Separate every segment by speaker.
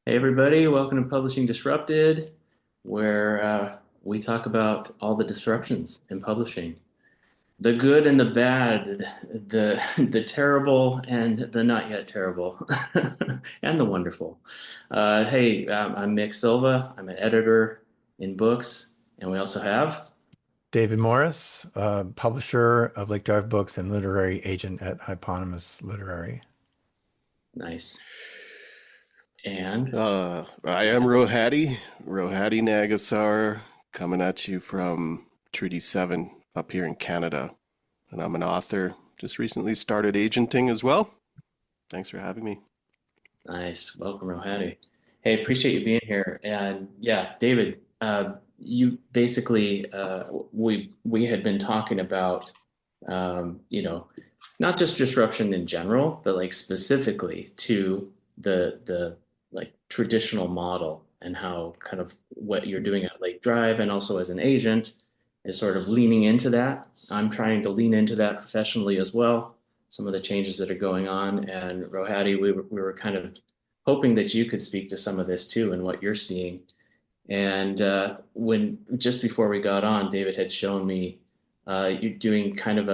Speaker 1: Hey everybody, welcome to Publishing Disrupted, where we talk about all the disruptions in publishing, the good and the bad, the the terrible and the not yet terrible, and the wonderful. I'm Mick Silva. I'm an editor in books, and we also have
Speaker 2: David Morris, publisher of Lake Drive Books and literary agent at Hyponymous Literary.
Speaker 1: nice and
Speaker 3: I am Rohadi Nagassar, coming at you from Treaty 7 up here in Canada. And I'm an author. Just recently started agenting as well. Thanks for having me.
Speaker 1: nice. Welcome, Rohadi. Hey, appreciate you being here. And yeah, David, you basically we had been talking about you know, not just disruption in general, but like specifically to the like traditional model and how kind of what you're doing at Lake Drive and also as an agent is sort of leaning into that. I'm trying to lean into that professionally as well. Some of the changes that are going on, and Rohadi, we were kind of hoping that you could speak to some of this too and what you're seeing. And when just before we got on, David had shown me you're doing kind of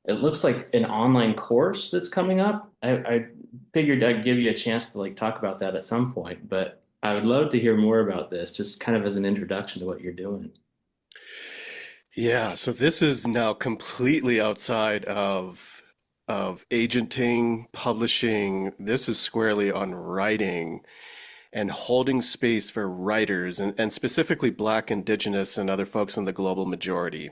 Speaker 1: it looks like an online course that's coming up. I figured I'd give you a chance to like talk about that at some point, but I would love to hear more about this, just kind of as an introduction to what you're doing.
Speaker 3: Yeah, so this is now completely outside of agenting, publishing. This is squarely on writing and holding space for writers and specifically Black, Indigenous, and other folks in the global majority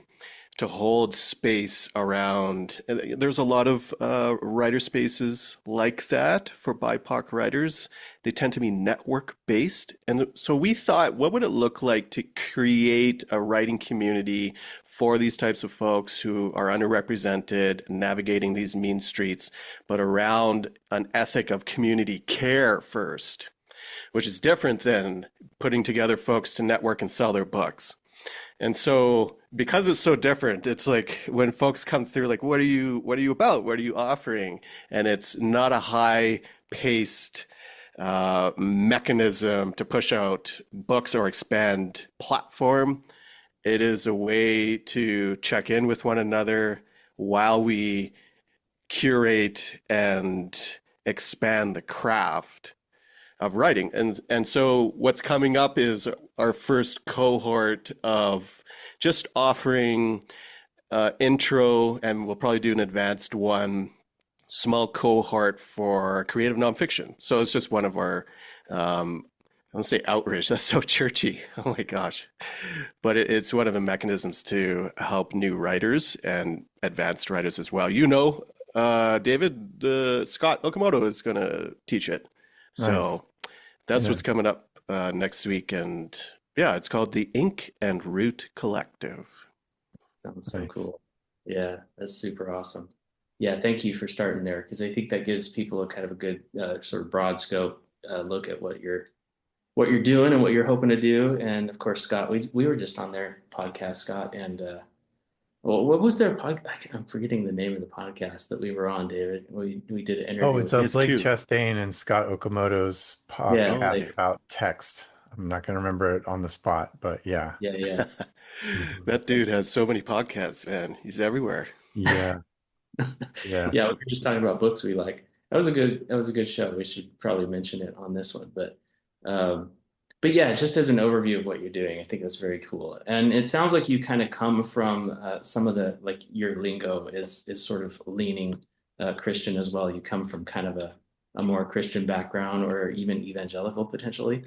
Speaker 3: to hold space around. There's a lot of writer spaces like that for BIPOC writers. They tend to be network based. And so we thought, what would it look like to create a writing community for these types of folks who are underrepresented, navigating these mean streets, but around an ethic of community care first, which is different than putting together folks to network and sell their books. And so because it's so different, it's like when folks come through, like, what are you about? What are you offering? And it's not a high paced mechanism to push out books or expand platform. It is a way to check in with one another while we curate and expand the craft of writing. And so what's coming up is our first cohort of just offering intro, and we'll probably do an advanced one, small cohort for creative nonfiction. So it's just one of our, I don't say outreach, that's so churchy. Oh my gosh. But it's one of the mechanisms to help new writers and advanced writers as well. David, Scott Okamoto is going to teach it.
Speaker 2: Nice.
Speaker 3: So that's
Speaker 2: Yeah,
Speaker 3: what's coming up next week. And yeah, it's called the Ink and Root Collective.
Speaker 1: Sounds so
Speaker 2: nice.
Speaker 1: cool. Yeah, that's super awesome. Yeah, thank you for starting there because I think that gives people a kind of a good sort of broad scope look at what you're doing and what you're hoping to do. And of course, Scott, we were just on their podcast, Scott, and well, what was their podcast? I'm forgetting the name of the podcast that we were on, David. We did an
Speaker 2: Oh,
Speaker 1: interview
Speaker 2: it's
Speaker 1: with.
Speaker 3: It's
Speaker 2: Blake
Speaker 3: two.
Speaker 2: Chastain and Scott Okamoto's
Speaker 1: Yeah,
Speaker 3: Oh,
Speaker 2: podcast
Speaker 1: like
Speaker 2: about text. I'm not going to remember it on the spot, but yeah.
Speaker 1: yeah,
Speaker 2: Mhm.
Speaker 3: that dude has so many podcasts, man. He's everywhere.
Speaker 2: Yeah,
Speaker 1: yeah.
Speaker 2: yeah.
Speaker 1: Yeah, we were just talking about books we like. That was a good show. We should probably mention it on this one, um, but yeah, just as an overview of what you're doing, I think that's very cool. And it sounds like you kind of come from some of the like your lingo is sort of leaning Christian as well. You come from kind of a more Christian background or even evangelical potentially.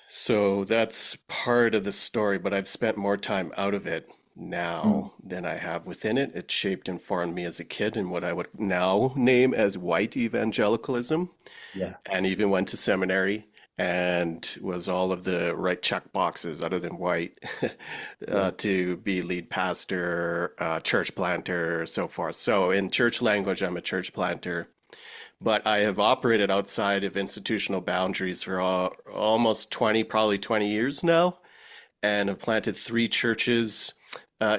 Speaker 3: So that's part of the story, but I've spent more time out of it
Speaker 1: Mm,
Speaker 3: now than I have within it. It shaped and formed me as a kid in what I would now name as white evangelicalism,
Speaker 1: yeah,
Speaker 3: and even went to seminary and was all of the right check boxes other than white
Speaker 1: yeah,
Speaker 3: to be lead pastor, church planter, so forth. So in church language, I'm a church planter, but I have operated outside of institutional boundaries for almost 20, probably 20 years now, and have planted three churches.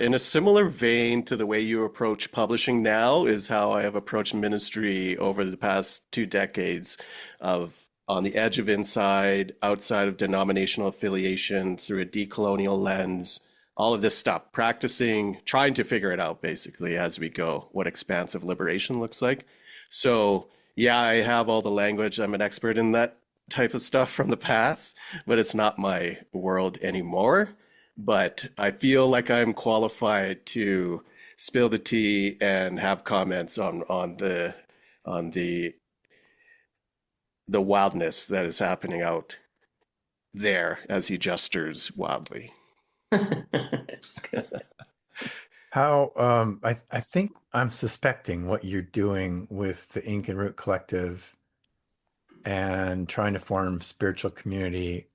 Speaker 3: In a similar vein to the way you approach publishing now, is how I have approached ministry over the past 2 decades of on the edge of inside, outside of denominational affiliation, through a decolonial lens, all of this stuff, practicing, trying to figure it out basically as we go, what expansive liberation looks like. So, yeah, I have all the language. I'm an expert in that type of stuff from the past, but it's not my world anymore. But I feel like I'm qualified to spill the tea and have comments on the wildness that is happening out there as he gestures wildly.
Speaker 1: It's good.
Speaker 2: How I think I'm suspecting what you're doing with the Ink and Root Collective and trying to form spiritual community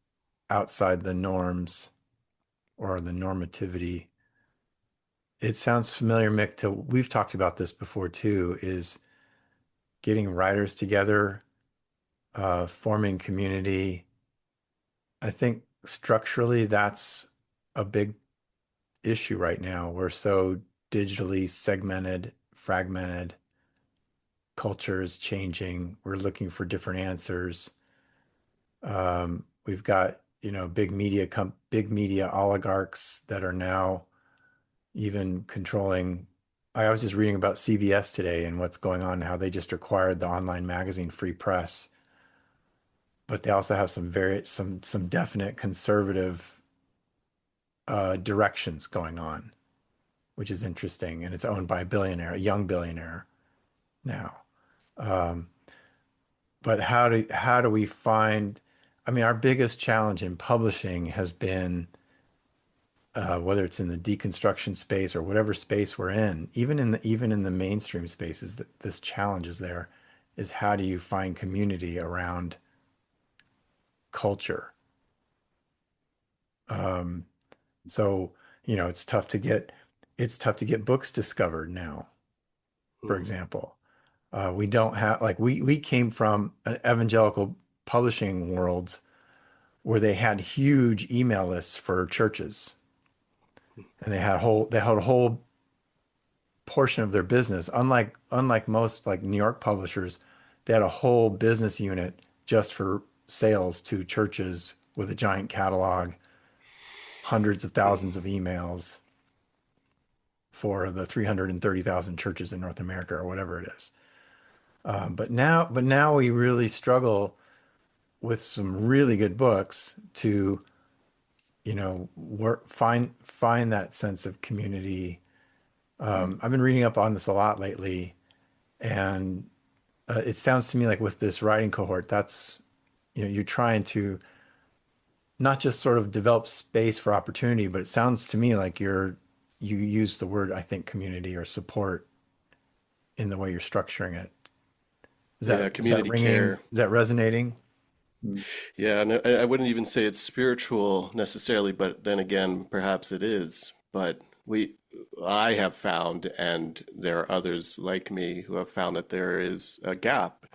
Speaker 2: outside the norms or the normativity. It sounds familiar, Mick, to we've talked about this before too, is getting writers together, forming community. I think structurally that's a big issue right now. We're so digitally segmented, fragmented, culture is changing. We're looking for different answers. We've got, big media oligarchs that are now even controlling. I was just reading about CBS today and what's going on, how they just acquired the online magazine Free Press, but they also have some definite conservative directions going on, which is interesting. And it's owned by a billionaire, a young billionaire now. Um, but how do we find? I mean, our biggest challenge in publishing has been whether it's in the deconstruction space or whatever space we're in, even in the mainstream spaces, this challenge is there, is how do you find community around culture? Um, so it's tough to get books discovered now, for
Speaker 3: Mm.
Speaker 2: example. We don't have like we came from an evangelical publishing world where they had huge email lists for churches, and they had a whole portion of their business. Unlike most like New York publishers, they had a whole business unit just for sales to churches with a giant catalog, hundreds of thousands of emails for the 330,000 churches in North America or whatever it is. But now we really struggle with some really good books to, find that sense of community. I've been reading up on this a lot lately, and it sounds to me like with this writing cohort, that's, you're trying to not just sort of develop space for opportunity, but it sounds to me like you use the word, I think, community or support in the way you're structuring it. Is
Speaker 3: Yeah,
Speaker 2: that is that
Speaker 3: community
Speaker 2: ringing?
Speaker 3: care.
Speaker 2: Is that resonating?
Speaker 3: Yeah, and I wouldn't even say it's spiritual necessarily, but then again, perhaps it is. But I have found, and there are others like me who have found that there is a gap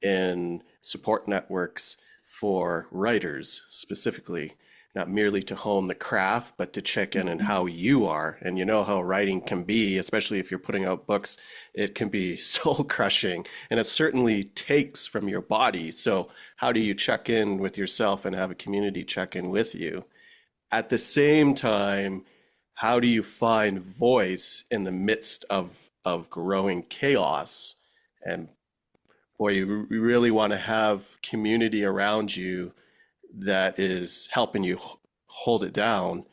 Speaker 3: in support networks for writers specifically, not merely to hone the craft, but to check in on how you are. And you know how writing can be, especially if you're putting out books, it can be soul crushing and it certainly takes from your body. So, how do you check in with yourself and have a community check in with you? At the same time, how do you find voice in the midst of growing chaos? And boy, you really want to have community around you that is helping you hold it down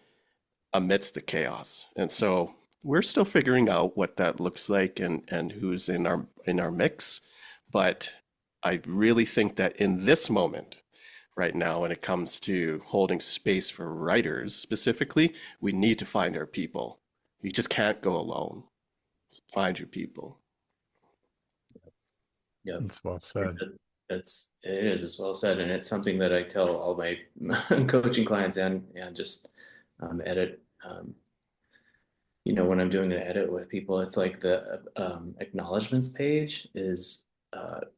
Speaker 3: amidst the chaos. And so we're still figuring out what that looks like and who's in our mix. But I really think that in this moment, right now, when it comes to holding space for writers specifically, we need to find our people. You just can't go alone. Find your people.
Speaker 1: Yep.
Speaker 2: It's well said.
Speaker 1: It is as well said, and it's something that I tell all my coaching clients and just edit. When I'm doing an edit with people, it's like the acknowledgments page is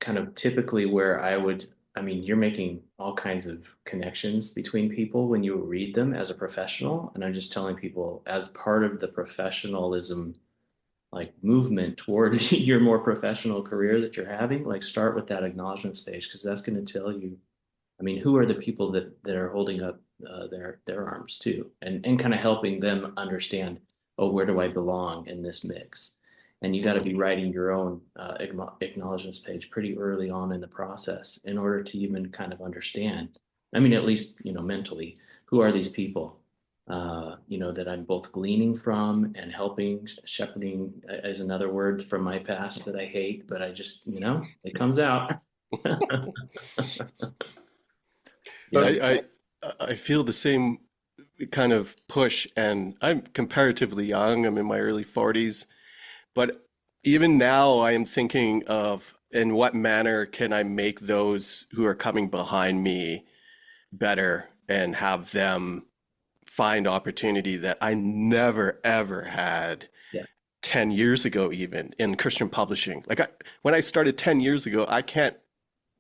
Speaker 1: kind of typically where I would. I mean, you're making all kinds of connections between people when you read them as a professional, and I'm just telling people as part of the professionalism like movement toward your more professional career that you're having, like start with that acknowledgement stage, because that's going to tell you, I mean, who are the people that are holding up their arms too, and kind of helping them understand, oh, where do I belong in this mix? And you got to be writing your own acknowledgments page pretty early on in the process in order to even kind of understand. I mean, at least mentally, who are these people? That I'm both gleaning from and helping. Shepherding is another word from my past that I hate, but I just, it comes out. Yeah.
Speaker 3: I feel the same kind of push, and I'm comparatively young. I'm in my early 40s, but even now I am thinking of in what manner can I make those who are coming behind me better and have them find opportunity that I never ever had
Speaker 1: Yeah.
Speaker 3: 10 years ago, even in Christian publishing. When I started 10 years ago, I can't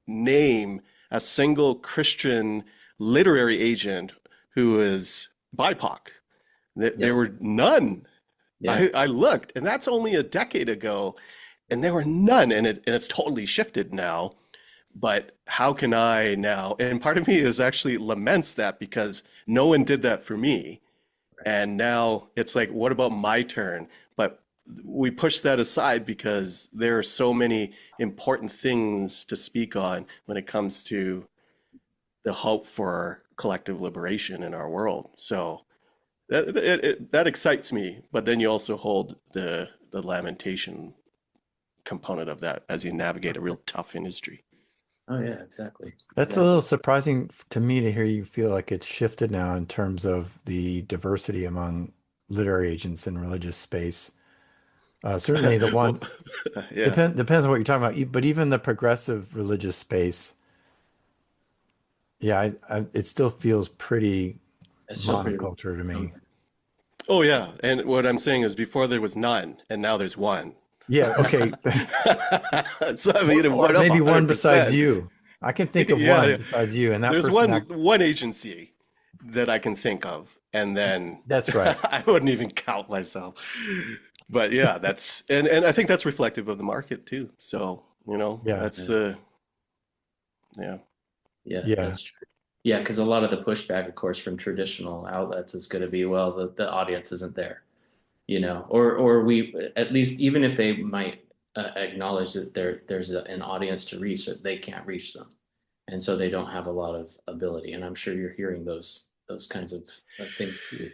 Speaker 3: name a single Christian literary agent who is BIPOC. There
Speaker 1: Yeah.
Speaker 3: were none.
Speaker 1: Yeah.
Speaker 3: I looked, and that's only a decade ago, and there were none, and it's totally shifted now. But how can I now? And part of me is actually laments that because no one did that for me. And now it's like, what about my turn? But we push that aside because there are so many important things to speak on when it comes to the hope for collective liberation in our world. So that excites me. But then you also hold the lamentation component of that as you navigate a real tough industry.
Speaker 1: Oh yeah, exactly.
Speaker 2: That's a
Speaker 1: Exactly.
Speaker 2: little surprising to me to hear you feel like it's shifted now in terms of the diversity among literary agents in religious space. Certainly the
Speaker 3: Well,
Speaker 2: one
Speaker 3: yeah.
Speaker 2: depends on what you're talking about, but even the progressive religious space, yeah, it still feels pretty
Speaker 1: It's still pretty.
Speaker 2: monoculture to me.
Speaker 3: Oh, yeah. And what I'm saying is before there was none, and now there's one.
Speaker 2: Yeah, okay.
Speaker 3: So I
Speaker 2: Or,
Speaker 3: mean, it
Speaker 2: or
Speaker 3: went up
Speaker 2: maybe one besides
Speaker 3: 100%.
Speaker 2: you. I can think of
Speaker 3: Yeah,
Speaker 2: one
Speaker 3: yeah.
Speaker 2: besides you, and that
Speaker 3: There's
Speaker 2: person
Speaker 3: one agency that I can think of, and then
Speaker 2: that's right.
Speaker 3: I wouldn't even count myself. But yeah, and I think that's reflective of the market too. So,
Speaker 2: Yeah.
Speaker 3: that's
Speaker 1: Yeah.
Speaker 3: yeah.
Speaker 1: Yeah,
Speaker 2: Yeah.
Speaker 1: that's true. Yeah, because a lot of the pushback, of course, from traditional outlets is going to be, well, the audience isn't there, or we, at least, even if they might acknowledge that there's an audience to reach, that they can't reach them, and so they don't have a lot of ability. And I'm sure you're hearing those kinds of things too.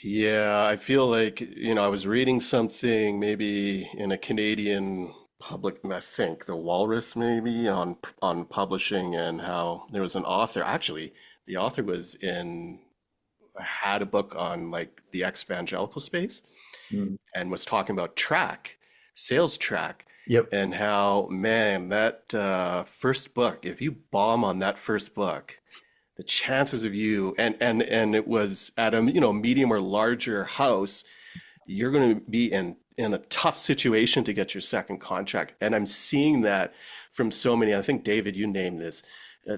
Speaker 3: Yeah, I feel like, I was reading something maybe in a Canadian public, I think the Walrus maybe on publishing and how there was an author. Actually, the author had a book on like the ex-evangelical space
Speaker 1: Mm.
Speaker 3: and was talking about sales track,
Speaker 2: Yep.
Speaker 3: and how, man, that first book, if you bomb on that first book, the chances of you and it was at a medium or larger house, you're going to be in a tough situation to get your second contract. And I'm seeing that from so many. I think David, you named this.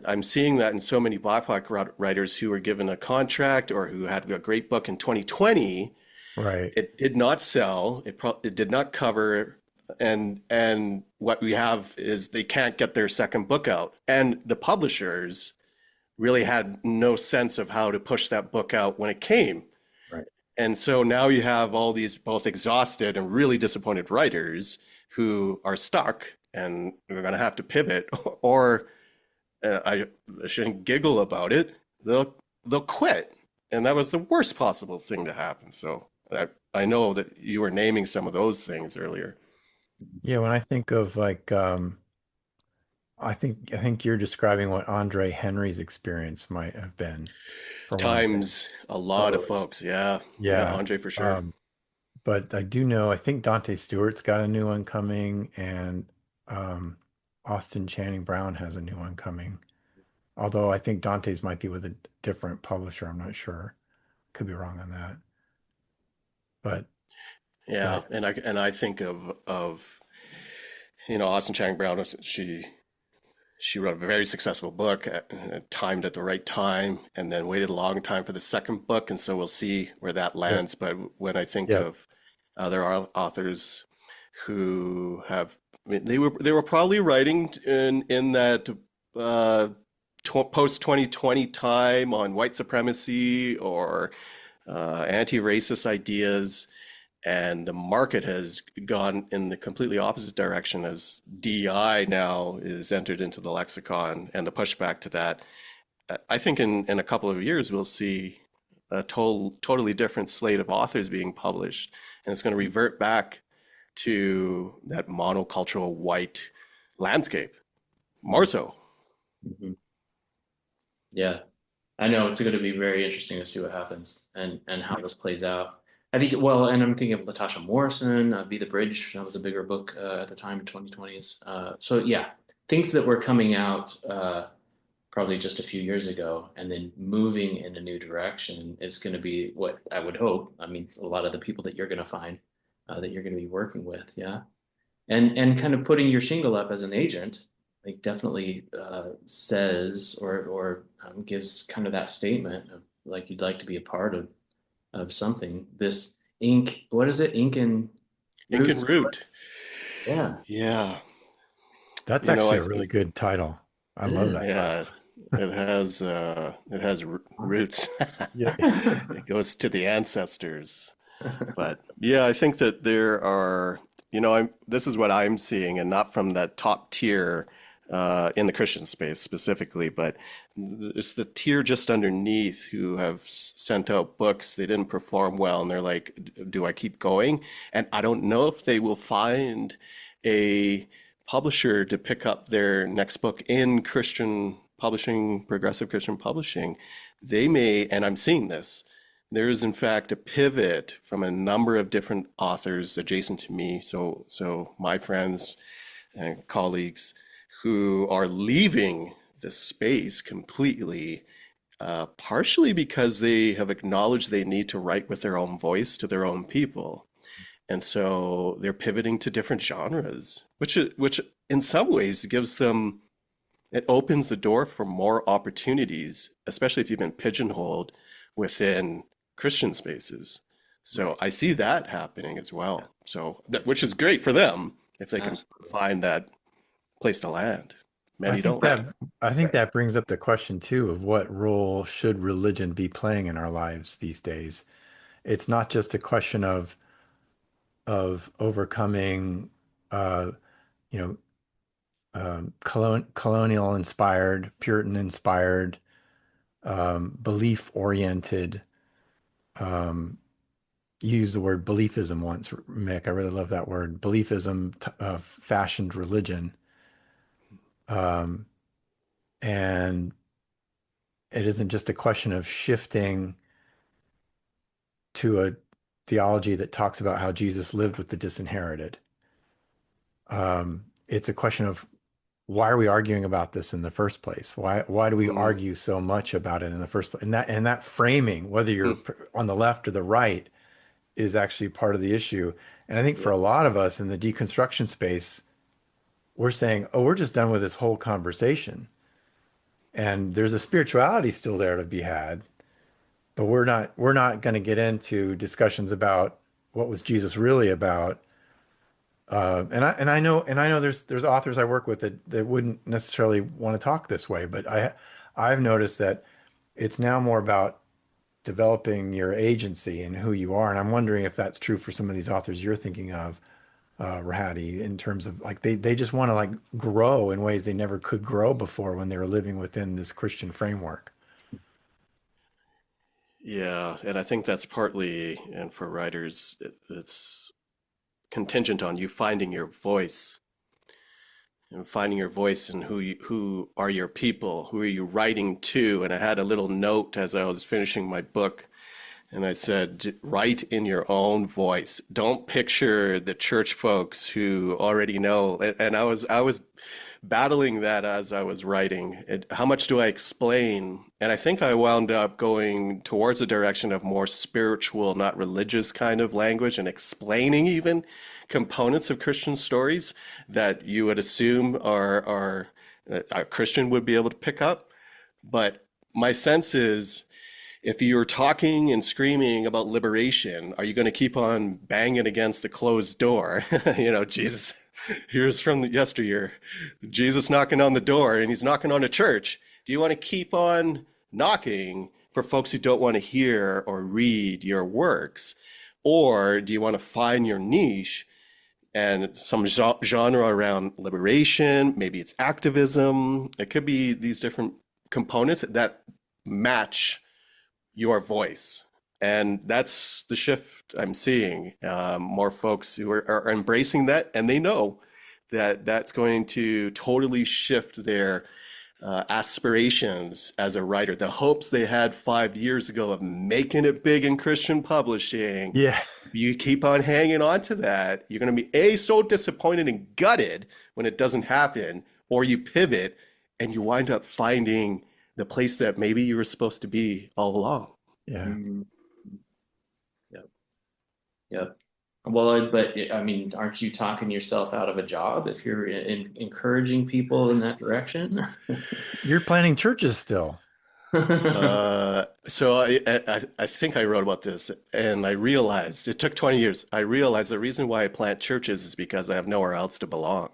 Speaker 3: I'm seeing that in so many BIPOC writers who were given a contract or who had a great book in 2020.
Speaker 2: Right.
Speaker 3: It did not sell. It did not cover. And what we have is they can't get their second book out, and the publishers really had no sense of how to push that book out when it came.
Speaker 1: Right.
Speaker 3: And so now you have all these both exhausted and really disappointed writers who are stuck and are going to have to pivot, or I shouldn't giggle about it, they'll quit. And that was the worst possible thing to happen. So I know that you were naming some of those things earlier.
Speaker 2: Yeah, when I think of like I think you're describing what Andre Henry's experience might have been for one thing.
Speaker 3: Times a lot of
Speaker 1: Totally.
Speaker 3: folks. Yeah. Yeah,
Speaker 2: Yeah.
Speaker 3: Andre for sure.
Speaker 2: Um, but I do know, I think Dante Stewart's got a new one coming, and um, Austin Channing Brown has a new one coming. Although I think Dante's might be with a different publisher. I'm not sure. Could be wrong on that. But
Speaker 3: Yeah,
Speaker 2: but
Speaker 3: and I think of Austin Chang Brown. She wrote a very successful book, timed at the right time, and then waited a long time for the second book. And so we'll see where that
Speaker 2: yeah,
Speaker 3: lands. But when I think
Speaker 2: yeah,
Speaker 3: of There are authors who have, I mean, they were probably writing in that post 2020 time on white supremacy or anti-racist ideas, and the market has gone in the completely opposite direction as DEI now is entered into the lexicon and the pushback to that. I think in a couple of years we'll see a totally different slate of authors being published, and it's going to revert back to that monocultural white landscape, more so.
Speaker 1: Mhm. Yeah, I know it's going to be very interesting to see what happens and how this plays out. I think, well, and I'm thinking of Latasha Morrison, Be the Bridge. That was a bigger book at the time in 2020s. So yeah, things that were coming out probably just a few years ago and then moving in a new direction is going to be what I would hope. I mean, a lot of the people that you're going to find that you're going to be working with. Yeah. And kind of putting your shingle up as an agent, like definitely says or gives kind of that statement of like you'd like to be a part of something. This ink, what is it? Ink and
Speaker 3: Ink and
Speaker 1: roots.
Speaker 3: Root.
Speaker 1: Yeah,
Speaker 3: Yeah.
Speaker 2: That's
Speaker 3: You know,
Speaker 2: actually a really good title. I
Speaker 1: it
Speaker 2: love
Speaker 1: is.
Speaker 2: that title.
Speaker 3: yeah, it has roots.
Speaker 2: Yeah.
Speaker 3: It goes to the ancestors. But yeah, I think that there are, this is what I'm seeing, and not from that top tier in the Christian space specifically, but it's the tier just underneath who have sent out books. They didn't perform well, and they're like, do I keep going? And I don't know if they will find a publisher to pick up their next book in Christian publishing, progressive Christian publishing. They may, and I'm seeing this, there is in fact a pivot from a number of different authors adjacent to me, so my friends and colleagues who are leaving the space completely, partially because they have acknowledged they need to write with their own voice to their own people. And so they're pivoting to different genres, which in some ways gives them, it opens the door for more opportunities, especially if you've been pigeonholed within Christian spaces. So I see that happening as well. So which is great for them if they can find that place to land. Many don't.
Speaker 2: I think that brings up the question too of what role should religion be playing in our lives these days. It's not just a question of overcoming you know colonial inspired, Puritan inspired, belief oriented. You used the word beliefism once, Mick. I really love that word. Beliefism fashioned religion. Um, and it isn't just a question of shifting to a theology that talks about how Jesus lived with the disinherited. It's a question of why are we arguing about this in the first place? Why do we
Speaker 3: Mm,
Speaker 2: argue so much about it in the first place? And that framing, whether you're
Speaker 3: mm,
Speaker 2: on the left or the right, is actually part of the issue. And I think for
Speaker 1: Yeah.
Speaker 2: a lot of us in the deconstruction space, we're saying, oh, we're just done with this whole conversation. And there's a spirituality still there to be had, but we're not going to get into discussions about what was Jesus really about. And I know there's authors I work with that wouldn't necessarily want to talk this way, but I've noticed that it's now more about developing your agency and who you are. And I'm wondering if that's true for some of these authors you're thinking of, Rohadi, in terms of like they just want to like grow in ways they never could grow before when they were living within this Christian framework.
Speaker 3: yeah, and I think that's partly, and for writers, it's contingent on you finding your voice and finding your voice and who are your people, who are you writing to. And I had a little note as I was finishing my book, and I said, write in your own voice. Don't picture the church folks who already know. And I was battling that as I was writing. How much do I explain? And I think I wound up going towards a direction of more spiritual, not religious kind of language, and explaining even components of Christian stories that you would assume are a Christian would be able to pick up. But my sense is if you're talking and screaming about liberation, are you going to keep on banging against the closed door? Jesus, here's from the yesteryear, Jesus knocking on the door, and he's knocking on a church. Do you want to keep on knocking for folks who don't want to hear or read your works? Or do you want to find your niche and some genre around liberation? Maybe it's activism. It could be these different components that match your voice. And that's the shift I'm seeing. More folks who are embracing that, and they know that that's going to totally shift their aspirations as a writer. The hopes they had 5 years ago of making it big in Christian publishing.
Speaker 2: Yeah.
Speaker 3: If you keep on hanging on to that, you're going to be so disappointed and gutted when it doesn't happen, or you pivot and you wind up finding the place that maybe you were supposed to be all along.
Speaker 2: Yeah.
Speaker 1: Mhm. Yep. Yep. Well, but I mean, aren't you talking yourself out of a job if you're encouraging people in that direction?
Speaker 2: You're planning churches still.
Speaker 3: So I think I wrote about this, and I realized it took 20 years. I realized the reason why I plant churches is because I have nowhere else to belong.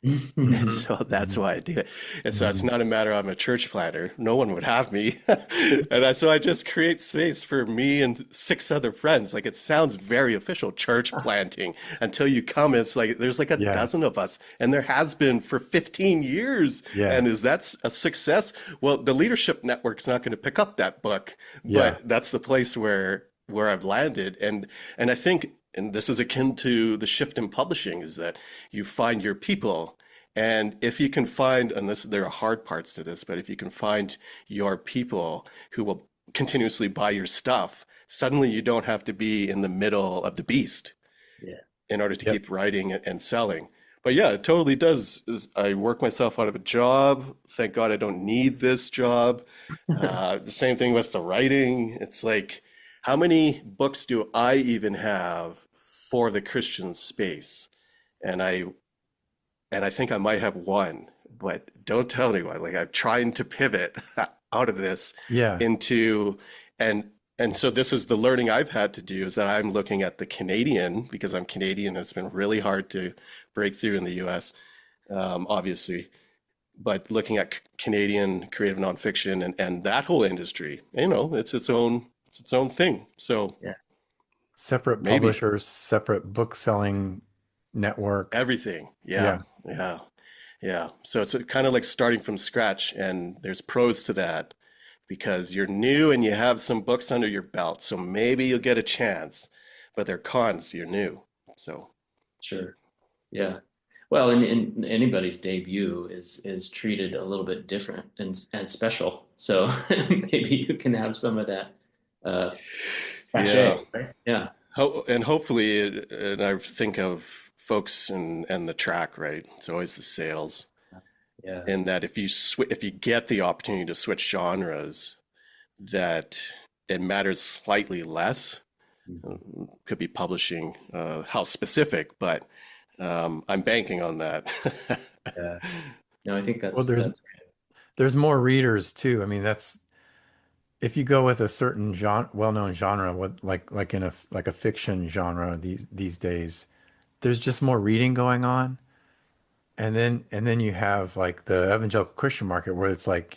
Speaker 3: And
Speaker 2: Mhm.
Speaker 3: so that's
Speaker 2: Mhm.
Speaker 3: why I do it. And so it's
Speaker 2: Mhm.
Speaker 3: not a matter I'm a church planter. No one would have me. So I just create space for me and six other friends. Like, it sounds very official, church planting. Until you come, it's like there's like a
Speaker 2: Yeah.
Speaker 3: dozen of us. And there has been for 15 years.
Speaker 2: Yeah.
Speaker 3: And is that a success? Well, the Leadership Network's not going to pick up that book,
Speaker 2: Yeah.
Speaker 3: but that's the place where I've landed. And I think, and this is akin to the shift in publishing, is that you find your people. And if you can find, and there are hard parts to this, but if you can find your people who will continuously buy your stuff, suddenly you don't have to be in the middle of the beast
Speaker 1: Yeah.
Speaker 3: in order to
Speaker 2: Yep.
Speaker 3: keep writing and selling. But yeah, it totally does. I work myself out of a job. Thank God I don't need this job. The same thing with the writing. It's like, how many books do I even have for the Christian space? And I think I might have one, but don't tell anyone. Like, I'm trying to pivot out of this
Speaker 2: Yeah.
Speaker 3: into, and and so this is the learning I've had to do, is that I'm looking at the Canadian, because I'm Canadian. It's been really hard to break through in the US, obviously, but looking at Canadian creative nonfiction and that whole industry, it's its own thing. So
Speaker 1: Yeah.
Speaker 2: Separate
Speaker 3: maybe
Speaker 2: publishers, separate book selling network.
Speaker 3: everything. Yeah,
Speaker 2: Yeah.
Speaker 3: yeah, yeah. So it's kind of like starting from scratch, and there's pros to that because you're new and you have some books under your belt. So maybe you'll get a chance, but they're cons. You're new. So
Speaker 1: Sure. Yeah. Well, and anybody's debut is treated a little bit different and special. So maybe you can have some of that uh
Speaker 3: yeah.
Speaker 1: cachet, right? Yeah.
Speaker 3: And hopefully, and I think of folks and the track, right? It's always the sales.
Speaker 1: Yeah.
Speaker 3: And that if you get the opportunity to switch genres, that it matters slightly less.
Speaker 1: Mhm.
Speaker 3: Could be publishing, how specific, but I'm banking on that.
Speaker 1: Yeah. No, I think
Speaker 2: Well,
Speaker 1: that's
Speaker 2: there's more readers too. I mean, that's if you go with a certain genre, well-known genre, with like in a fiction genre these days, there's just more reading going on. And then you have like the evangelical Christian market where it's like,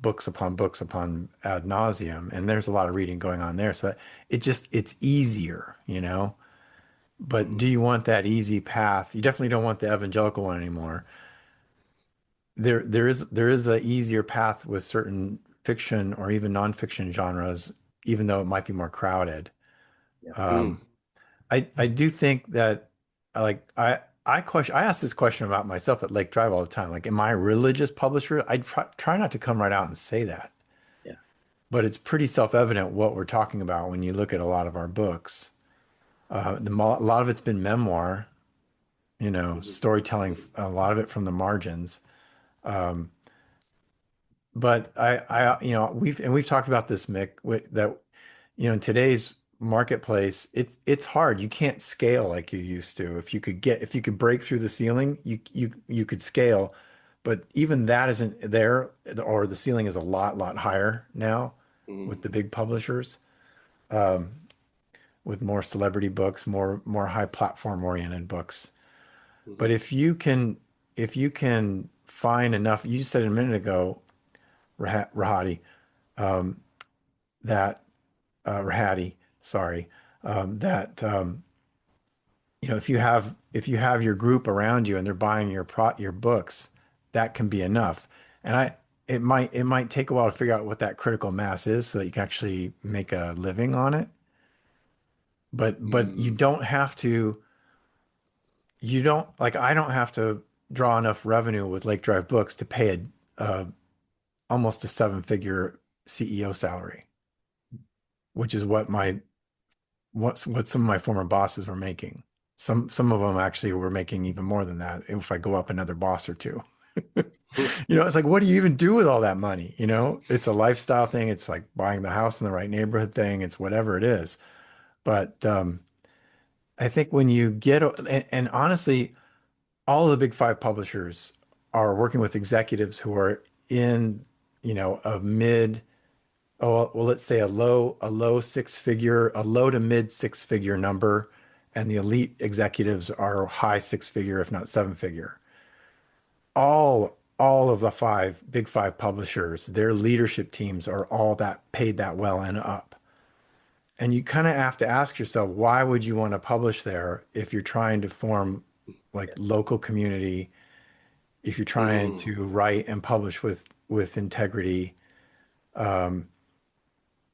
Speaker 2: books upon ad nauseum, and there's a lot of reading going on there. So it's easier. But do you want that easy path? You definitely don't want the evangelical one anymore. There is a easier path with certain fiction or even nonfiction genres, even though it might be more crowded.
Speaker 1: yeah.
Speaker 3: Mm,
Speaker 2: Um, I do think that like I ask this question about myself at Lake Drive all the time. Like, am I a religious publisher? I try not to come right out and say that,
Speaker 1: Yeah.
Speaker 2: but it's pretty self-evident what we're talking about when you look at a lot of our books. A lot of it's been memoir,
Speaker 3: mhm,
Speaker 2: storytelling, a lot of it from the margins. Um, but we've talked about this, Mick, that in today's marketplace, it's hard. You can't scale like you used to. If you could break through the ceiling, you could scale, but even that isn't there, or the ceiling is a lot higher now. with
Speaker 3: Mm,
Speaker 2: the big publishers, um, with more celebrity books, more high platform oriented books. But
Speaker 3: mhm,
Speaker 2: if you can find enough, you said a minute ago, Rahadi, um, that Rahadi, sorry, that if you have your group around you and they're buying your books, that can be enough. And it might take a while to figure out what that critical mass is so that you can actually make a living on it. But you
Speaker 1: Mm,
Speaker 2: don't have to. You don't like I don't have to draw enough revenue with Lake Drive Books to pay a almost a seven-figure CEO salary, which is what some of my former bosses were making. Some of them actually were making even more than that if I go up another boss or two. It's like, what do you even do with all that money? It's a lifestyle thing. It's like buying the house in the right neighborhood thing. It's whatever it is. But I think when you get, and honestly, all of the big five publishers are working with executives who are in, a mid, oh, well, let's say a low to mid six figure number, and the elite executives are high six figure, if not seven figure. All of the big five publishers, their leadership teams are all that paid that well and up. And you kind of have to ask yourself, why would you want to publish there if you're trying to form like
Speaker 1: yes.
Speaker 2: local community, if you're trying
Speaker 3: mm.
Speaker 2: to write and publish with integrity? Um,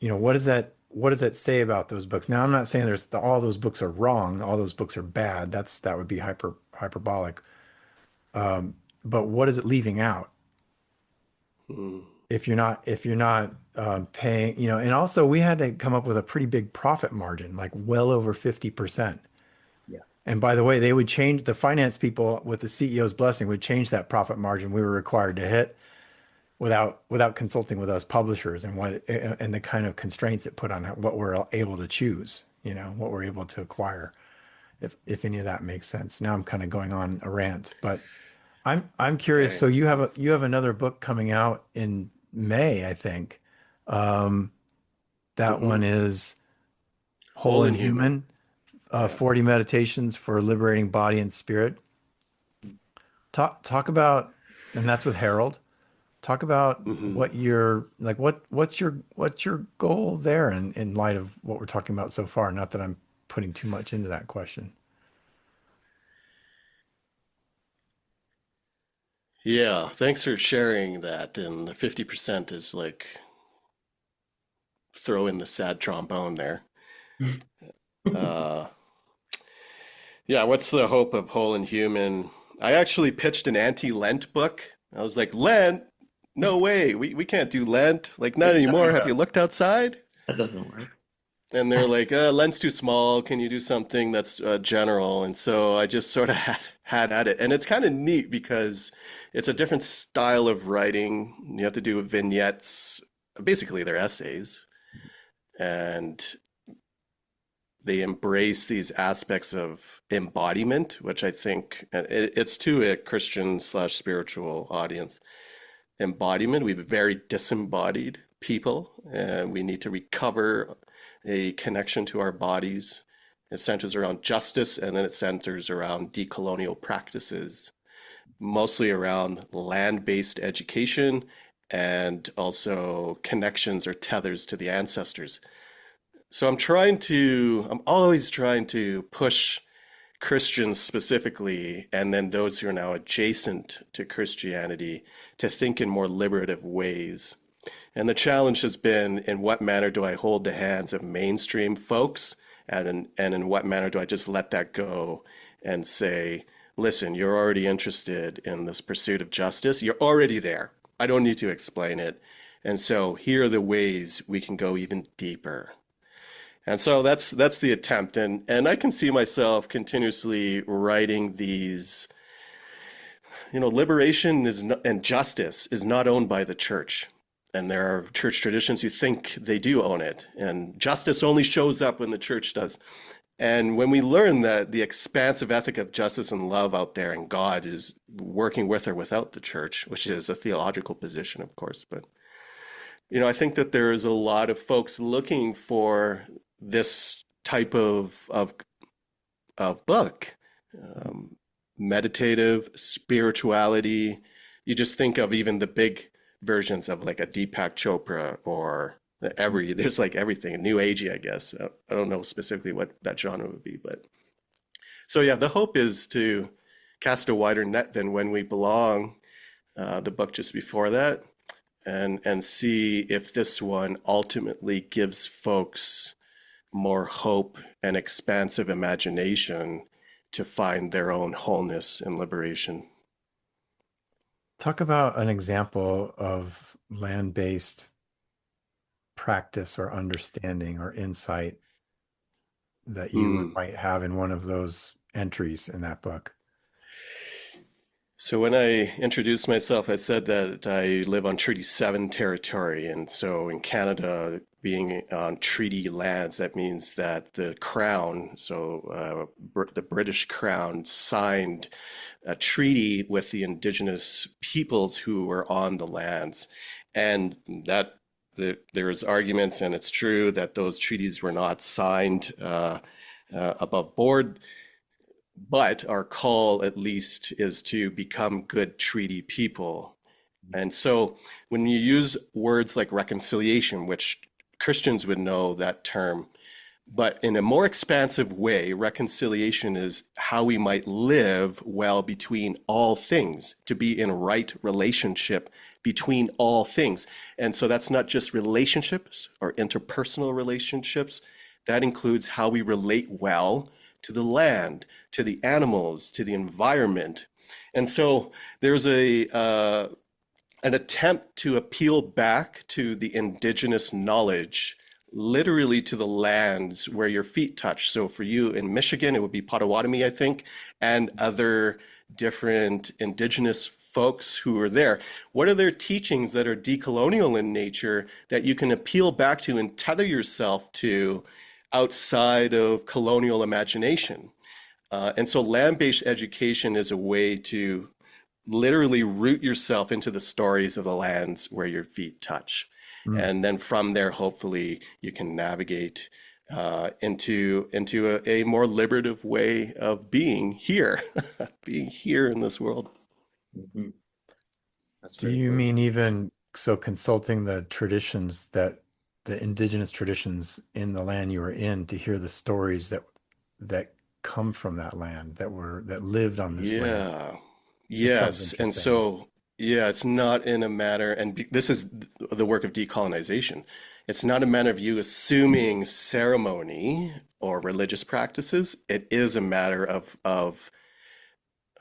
Speaker 2: what does that say about those books? Now, I'm not saying all those books are wrong, all those books are bad. That would be hyperbolic. Um, but what is it leaving out
Speaker 3: Mm,
Speaker 2: if you're not paying, and also we had to come up with a pretty big profit margin, like well over 50%.
Speaker 1: Yeah.
Speaker 2: And by the way, they would change the finance people with the CEO's blessing would change that profit margin we were required to hit without consulting with us publishers and the kind of constraints it put on what we're able to choose, what we're able to acquire, if any of that makes sense. Now I'm kind of going on a rant, but I'm curious.
Speaker 3: okay.
Speaker 2: So you have another book coming out in May, I think. Um, that
Speaker 3: Hmm.
Speaker 2: one is Whole
Speaker 3: Whole
Speaker 2: and
Speaker 3: and human.
Speaker 2: Human,
Speaker 3: Yeah.
Speaker 2: 40 Meditations for Liberating Body and Spirit. Talk about, and that's with Harold. Talk about
Speaker 3: Hmm.
Speaker 2: what your like what's your goal there in light of what we're talking about so far. Not that I'm putting too much into that question.
Speaker 3: Yeah, thanks for sharing that. And the 50% is like throw in the sad trombone there. Uh, yeah, what's the hope of Whole and Human? I actually pitched an anti-Lent book. I was like, Lent? No way. We can't do Lent. Like, not anymore. Have you looked outside?
Speaker 1: That doesn't work.
Speaker 3: And they're like, Lent's too small. Can you do something that's general? And so I just sort of had at it. And it's kind of neat because it's a different style of writing. You have to do vignettes. Basically, they're essays. And they embrace these aspects of embodiment, which I think it's to a Christian slash spiritual audience. Embodiment, we've very disembodied people, and we need to recover a connection to our bodies. It centers around justice, and then it centers around decolonial practices, mostly around land-based education and also connections or tethers to the ancestors. So I'm always trying to push Christians specifically, and then those who are now adjacent to Christianity, to think in more liberative ways. And the challenge has been, in what manner do I hold the hands of mainstream folks? And in what manner do I just let that go and say, listen, you're already interested in this pursuit of justice. You're already there. I don't need to explain it. And so here are the ways we can go even deeper. And so that's the attempt. And I can see myself continuously writing these, liberation and justice is not owned by the church. And there are church traditions who think they do own it. And justice only shows up when the church does. And when we learn that the expansive ethic of justice and love out there and God is working with or without the church, which is a theological position, of course, but I think that there is a lot of folks looking for this type of book, um, meditative spirituality. You just think of even the big versions of like a Deepak Chopra or there's like everything new agey, I guess. I don't know specifically what that genre would be, but so yeah, the hope is to cast a wider net than When We Belong, the book just before that, and see if this one ultimately gives folks more hope and expansive imagination to find their own wholeness and liberation.
Speaker 2: Talk about an example of land-based practice or understanding or insight that you
Speaker 3: Mm.
Speaker 2: might have in one of those entries in that book.
Speaker 3: So when I introduced myself, I said that I live on Treaty 7 territory. And so in Canada, being on treaty lands, that means that the Crown, the British Crown, signed a treaty with the Indigenous peoples who were on the lands. And there's arguments, and it's true, that those treaties were not signed above board. But our call, at least, is to become good treaty people. And so when you use words like reconciliation, which Christians would know that term, but in a more expansive way, reconciliation is how we might live well between all things, to be in right relationship between all things. And so that's not just relationships or interpersonal relationships. That includes how we relate well to the land, to the animals, to the environment. And so there's an attempt to appeal back to the indigenous knowledge, literally to the lands where your feet touch. So for you in Michigan, it would be Potawatomi, I think, and other different indigenous folks who are there. What are their teachings that are decolonial in nature that you can appeal back to and tether yourself to outside of colonial imagination? And so land-based education is a way to literally root yourself into the stories of the lands where your feet touch.
Speaker 2: Mm.
Speaker 3: And then from there, hopefully, you can navigate into a more liberative way of being here, being here in this world.
Speaker 1: Mm-hmm. That's
Speaker 2: Do
Speaker 1: very
Speaker 2: you
Speaker 1: cool.
Speaker 2: mean even so consulting the traditions the indigenous traditions in the land you were in to hear the stories that come from that land that lived on this land?
Speaker 3: Yeah.
Speaker 2: That sounds
Speaker 3: Yes. And
Speaker 2: interesting.
Speaker 3: so, yeah, it's not in a matter, this is the work of decolonization. It's not a matter of you assuming ceremony or religious practices. It is a matter of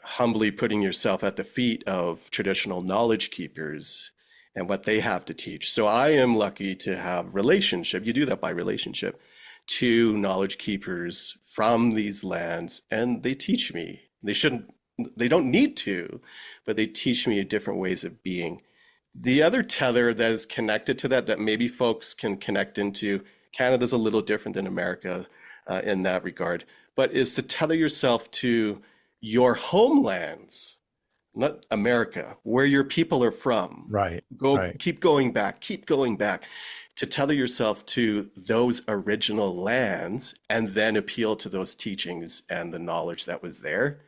Speaker 3: humbly putting yourself at the feet of traditional knowledge keepers and what they have to teach. So I am lucky to have relationship. You do that by relationship to knowledge keepers from these lands, and they teach me. They don't need to, but they teach me different ways of being. The other tether that is connected to that maybe folks can connect into, Canada's a little different than America in that regard, but is to tether yourself to your homelands, not America, where your people are from.
Speaker 2: Right, right.
Speaker 3: Keep going back to tether yourself to those original lands and then appeal to those teachings and the knowledge that was there.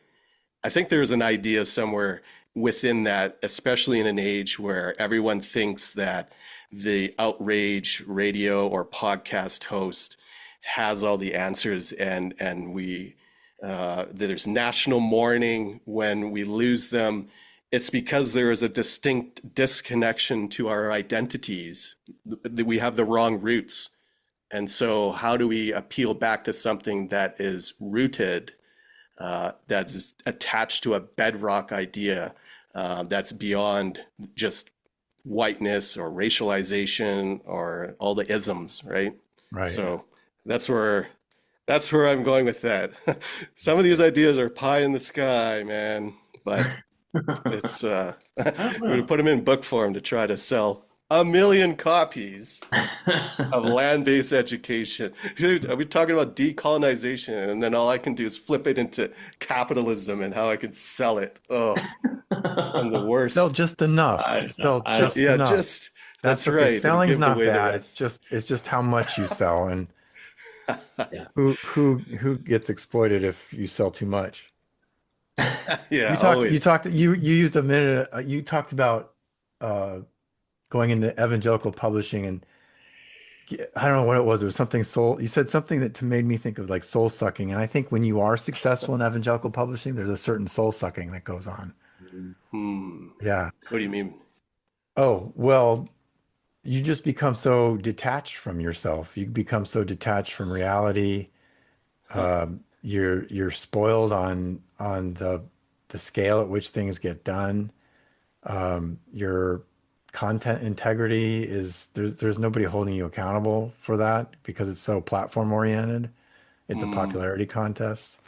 Speaker 3: I think there's an idea somewhere within that, especially in an age where everyone thinks that the outrage radio or podcast host has all the answers, and there's national mourning when we lose them. It's because there is a distinct disconnection to our identities. We have the wrong roots. And so how do we appeal back to something that is rooted, that is attached to a bedrock idea, that's beyond just whiteness or racialization or all the isms, right?
Speaker 2: Right.
Speaker 3: So that's where I'm going with that. Some of these ideas are pie in the sky, man, but it's
Speaker 1: I don't
Speaker 3: we're gonna
Speaker 1: know.
Speaker 3: put them in book form to try to sell 1 million copies of land-based education. Dude, are we talking about decolonization? And then all I can do is flip it into capitalism and how I can sell it. Oh, I'm the
Speaker 2: Sell
Speaker 3: worst.
Speaker 2: just enough.
Speaker 1: I,
Speaker 2: Sell
Speaker 1: I,
Speaker 2: just
Speaker 3: Yeah,
Speaker 2: enough.
Speaker 3: just
Speaker 2: That's
Speaker 3: That's
Speaker 2: okay.
Speaker 3: right. And
Speaker 2: Selling's
Speaker 3: give
Speaker 2: not
Speaker 3: away the
Speaker 2: bad. It's
Speaker 3: rest.
Speaker 2: just how much you sell and
Speaker 1: Yeah.
Speaker 2: who gets exploited if you sell too much.
Speaker 3: Yeah,
Speaker 2: You
Speaker 3: always.
Speaker 2: talked you used a minute you talked about uh going into evangelical publishing and I don't know what it was. It was something soul. You said something that made me think of like soul sucking. And I think when you are successful in evangelical publishing, there's a certain soul sucking that goes on.
Speaker 3: Hmm.
Speaker 2: Yeah.
Speaker 3: What do you mean?
Speaker 2: Oh, well, you just become so detached from yourself. You become so detached from reality.
Speaker 3: Huh.
Speaker 2: You're spoiled on the scale at which things get done. Your content integrity is there's nobody holding you accountable for that because it's so platform oriented. It's a
Speaker 3: Hmm.
Speaker 2: popularity contest.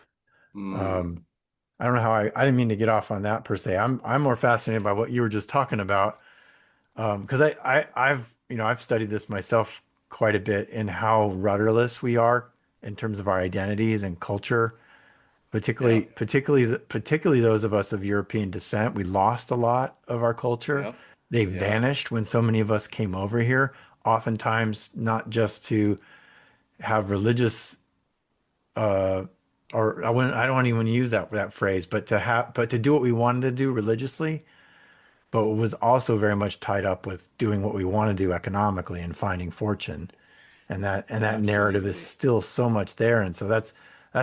Speaker 3: Hmm.
Speaker 2: Um, I don't know how I didn't mean to get off on that per se. I'm more fascinated by what you were just talking about. Because I've I've studied this myself quite a bit in how rudderless we are in terms of our identities and culture,
Speaker 3: Yeah.
Speaker 2: particularly those of us of European descent. We lost a lot of our culture.
Speaker 3: Yeah.
Speaker 2: They
Speaker 3: Yeah.
Speaker 2: vanished when so many of us came over here, oftentimes not just to have religious uh or I don't even use that phrase, but to do what we wanted to do religiously, but it was also very much tied up with doing what we want to do economically and finding fortune. And that narrative is
Speaker 3: Absolutely.
Speaker 2: still so much there. And so that's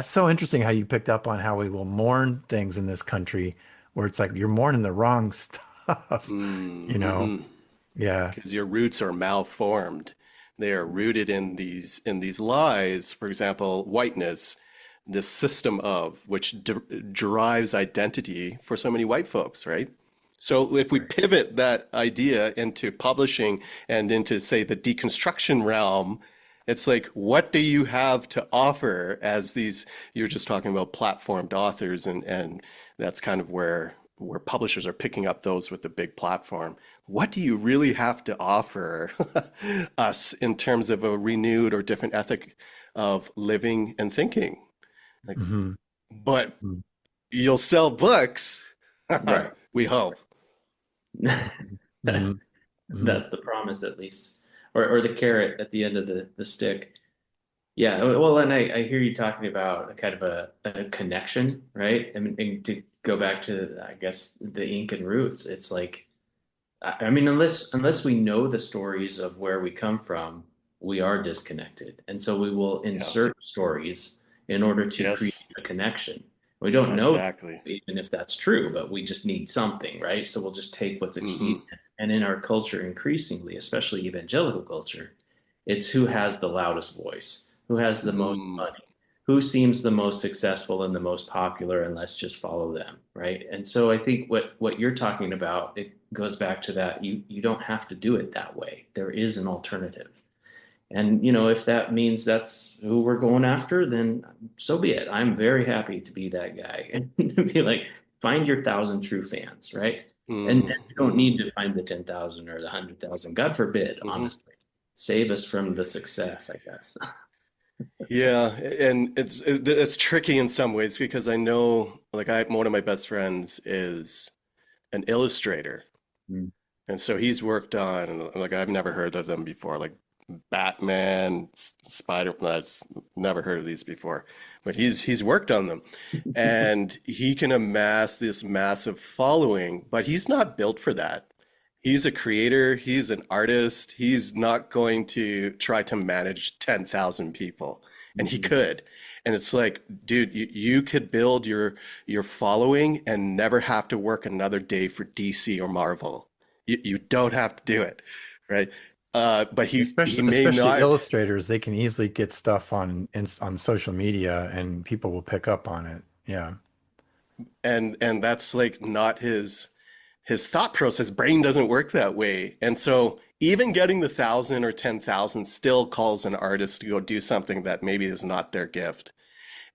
Speaker 2: so interesting how you picked up on how we will mourn things in this country where it's like you're mourning the wrong stuff,
Speaker 3: Mm,
Speaker 2: you know?
Speaker 3: mm-hmm.
Speaker 2: Yeah.
Speaker 3: Because your roots are malformed. They are rooted in these lies. For example, whiteness, this system of which derives identity for so many white folks, right? So if we pivot that idea into publishing and into, say, the deconstruction realm, it's like, what do you have to offer as these, you're just talking about platformed authors and that's kind of where publishers are picking up those with the big platform. What do you really have to offer us in terms of a renewed or different ethic of living and thinking? Like,
Speaker 2: Hmm.
Speaker 3: but you'll sell books,
Speaker 1: Right.
Speaker 3: we hope.
Speaker 2: Hmm.
Speaker 1: That's
Speaker 2: Hmm.
Speaker 1: that's the promise at least. Or the carrot at the end of the stick. Yeah, well, and I hear you talking about a kind of a connection, right? I mean, and to go back to, I guess, the ink and roots, it's like, I mean, unless we know the stories of where we come from, we are disconnected. And so we will
Speaker 3: Yeah.
Speaker 1: insert stories in order to create
Speaker 3: Yes,
Speaker 1: a connection. We don't know
Speaker 3: exactly.
Speaker 1: even if that's true, but we just need something, right? So we'll just take what's
Speaker 3: Hmm.
Speaker 1: expedient. And in our culture, increasingly, especially evangelical culture, it's who has the loudest voice, who has the most
Speaker 3: Mm.
Speaker 1: money, who seems the most successful and the most popular, and let's just follow them, right? And so I think what you're talking about, it goes back to that you don't have to do it that way. There is an alternative. And if that means that's who we're going after, then so be it. I'm very happy to be that guy and be like, find your 1,000 true fans, right? And
Speaker 3: Hmm.
Speaker 1: you don't
Speaker 3: Hmm.
Speaker 1: need to find the 10,000 or the 100,000. God forbid,
Speaker 3: Hmm.
Speaker 1: honestly. Save us from the success, I guess.
Speaker 3: Yeah, and it's tricky in some ways because I know, like, one of my best friends is an illustrator.
Speaker 1: Mm.
Speaker 3: And so he's worked on, like, I've never heard of them before, like Batman, Spider-Man. I've never heard of these before, but he's worked on them, and he can amass this massive following. But he's not built for that. He's a creator. He's an artist. He's not going to try to manage 10,000 people, and he
Speaker 1: Mhm.
Speaker 3: could. And it's like, dude, you could build your following and never have to work another day for DC or Marvel. You don't have to do it, right? But he may
Speaker 2: Especially
Speaker 3: not,
Speaker 2: illustrators, they can easily get stuff on social media and people will pick up on it. Yeah.
Speaker 3: and that's like not his thought process. Brain doesn't work that way, and so even getting the 1,000 or 10,000 still calls an artist to go do something that maybe is not their gift.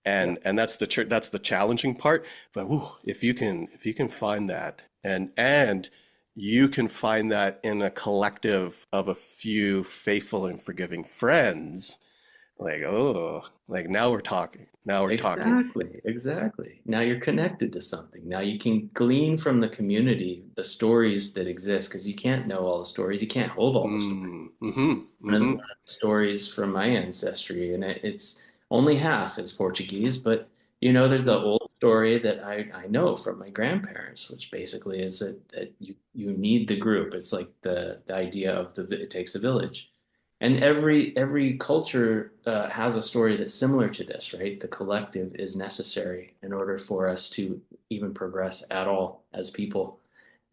Speaker 1: Yeah.
Speaker 3: And that's the challenging part. But whew, if you can find that, and you can find that in a collective of a few faithful and forgiving friends, like, oh. Like now we're talking. Now we're talking.
Speaker 1: Exactly, exactly. Now you're connected to something. Now you can glean from the community the stories that exist because you can't know all the stories. You can't hold all the stories.
Speaker 3: Mm-hmm.
Speaker 1: One
Speaker 3: Mm-hmm.
Speaker 1: of the stories from my ancestry, and it's only half is Portuguese, but there's the
Speaker 3: Mm-hmm.
Speaker 1: old story that I know from my grandparents, which basically is that you need the group. It's like the idea of it takes a village. And every culture has a story that's similar to this, right? The collective is necessary in order for us to even progress at all as people.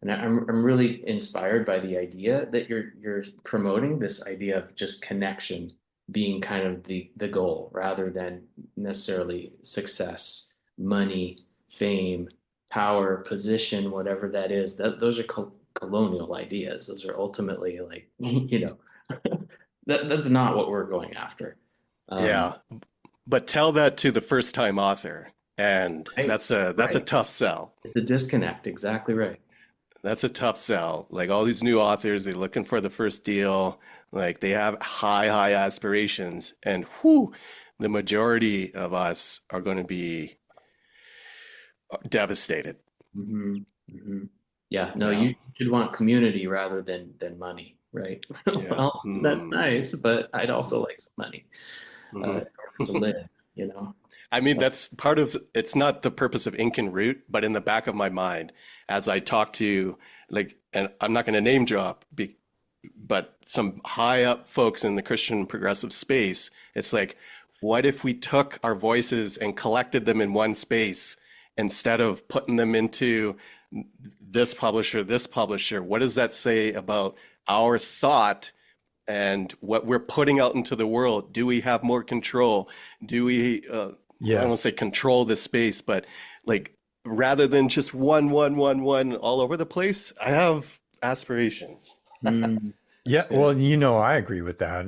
Speaker 1: And I'm really inspired by the idea that you're promoting, this idea of just connection being kind of the goal rather than necessarily success, money, fame, power, position, whatever that is. Those are colonial ideas. Those are ultimately like, that's not what we're going after. Um,
Speaker 3: Yeah. But tell that to the first time author, and
Speaker 1: right,
Speaker 3: that's a
Speaker 1: right.
Speaker 3: tough sell.
Speaker 1: It's a disconnect. Exactly right.
Speaker 3: That's a tough sell. Like all these new authors, they're looking for the first deal. Like they have high aspirations, and whew, the majority of us are going to be devastated.
Speaker 1: hmm hmm Yeah, no,
Speaker 3: Yeah.
Speaker 1: you should want community rather than money, right?
Speaker 3: Yeah.
Speaker 1: Well, that's
Speaker 3: Mm.
Speaker 1: nice, but I'd also like some money
Speaker 3: Hmm.
Speaker 1: in order to live, you know?
Speaker 3: I mean,
Speaker 1: Uh,
Speaker 3: that's part of it's not the purpose of Ink and Root, but in the back of my mind, as I talk to like, and I'm not going to name drop, but some high up folks in the Christian progressive space, it's like, what if we took our voices and collected them in one space instead of putting them into this publisher, this publisher? What does that say about our thought and what we're putting out into the world? Do we have more control? Do we, I don't say
Speaker 2: Yes.
Speaker 3: control the space, but like rather than just one all over the place, I have aspirations.
Speaker 1: that's
Speaker 2: Yeah.
Speaker 1: good.
Speaker 2: Well, I agree with that.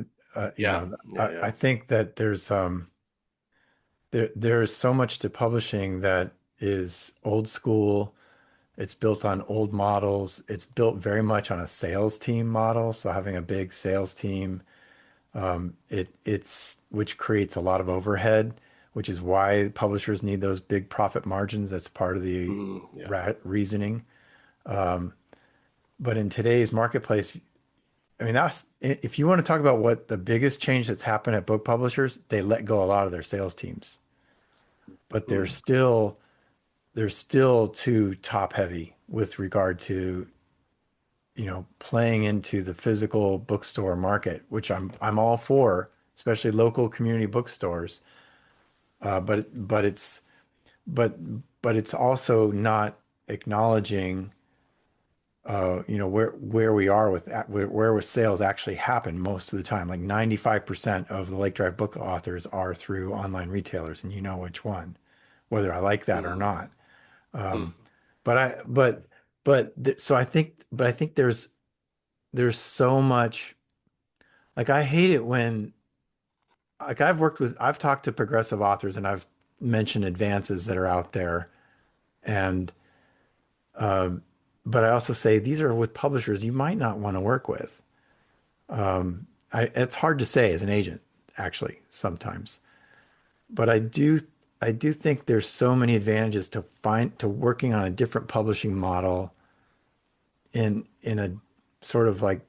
Speaker 3: Yeah, yeah,
Speaker 2: I
Speaker 3: yeah.
Speaker 2: think that there's so much to publishing that is old school. It's built on old models. It's built very much on a sales team model. So having a big sales team, it's which creates a lot of overhead, which is why publishers need those big profit margins. That's part of the
Speaker 3: Yeah.
Speaker 2: reasoning. But in today's marketplace, I mean, that's if you want to talk about what the biggest change that's happened at book publishers, they let go a lot of their sales teams, but
Speaker 3: Mm,
Speaker 2: they're still too top heavy with regard to playing into the physical bookstore market, which I'm all for, especially local community bookstores. But but but it's also not acknowledging where we are with where sales actually happen most of the time. Like 95% of the Lake Drive book authors are through online retailers, and you know which one, whether I like that or
Speaker 3: mm,
Speaker 2: not.
Speaker 3: mm,
Speaker 2: Um, but I but th- so I think there's so much. Like I hate it when like I've talked to progressive authors and I've mentioned advances that are out there, and um, but I also say these are with publishers you might not want to work with. It's hard to say as an agent, actually, sometimes. But I do think there's so many advantages to working on a different publishing model in a sort of like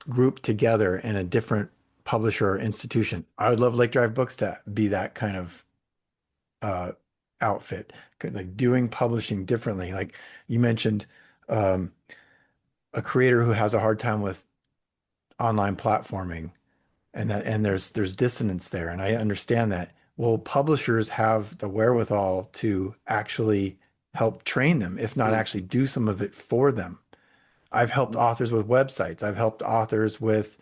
Speaker 2: group together in a different publisher or institution. I would love Lake Drive Books to be that kind of uh, outfit, like doing publishing differently. Like you mentioned, um, a creator who has a hard time with online platforming, and there's dissonance there, and I understand that. Well, publishers have the wherewithal to actually help train them, if not
Speaker 3: mm,
Speaker 2: actually do some of it for them. I've helped authors with websites. I've helped authors with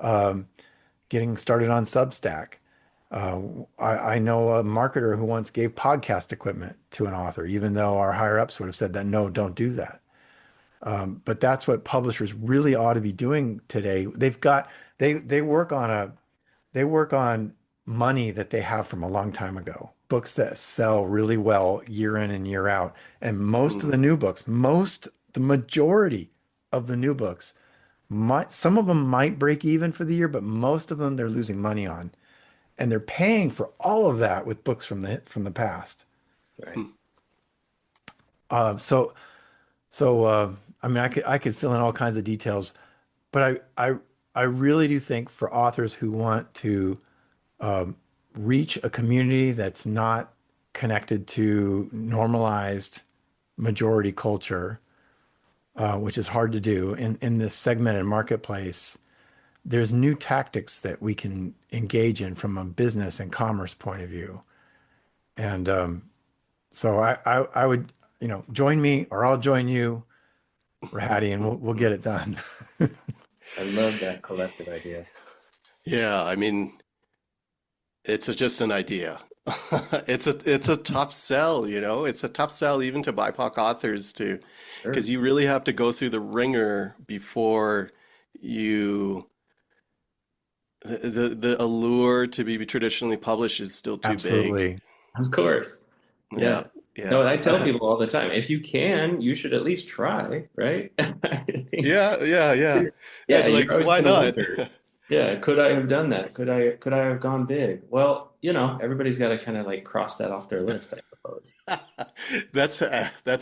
Speaker 2: um, getting started on Substack. Uh, I know a marketer who once gave podcast equipment to an author, even though our higher ups would have said that no, don't do that. But that's what publishers really ought to be doing today. They work on money that they have from a long time ago, books that sell really well year in and year out. And most of
Speaker 3: mm,
Speaker 2: the new books, the majority of the new books, some of them might break even for the year, but most of them they're losing money on. and they're paying for all of that with books from the past.
Speaker 1: Right.
Speaker 3: Hmm.
Speaker 2: Uh, so I mean, I could fill in all kinds of details, but I really do think for authors who want to reach a community that's not connected to normalized majority culture, which is hard to do in this segmented marketplace, there's new tactics that we can engage in from a business and commerce point of view. And so I would, join me or I'll join you, Rohadi, and we'll get it done.
Speaker 1: I love that collective idea.
Speaker 3: Yeah, I mean, just an idea. It's a tough sell, you know. It's a tough sell even to BIPOC authors to,
Speaker 1: Sure.
Speaker 3: because you really have to go through the ringer before you the allure to be traditionally published is still too big.
Speaker 2: Absolutely.
Speaker 1: Of course.
Speaker 3: Yeah,
Speaker 1: Yeah.
Speaker 3: yeah.
Speaker 1: No, I tell people all the time, if you can, you should at least try, right? I think,
Speaker 3: Yeah, yeah, yeah.
Speaker 1: yeah, you're
Speaker 3: Like,
Speaker 1: always
Speaker 3: why
Speaker 1: going to
Speaker 3: not?
Speaker 1: wonder, yeah, could I have done that? Could I have gone big? Well, everybody's got to kind of like cross that off their list, I suppose.
Speaker 3: That's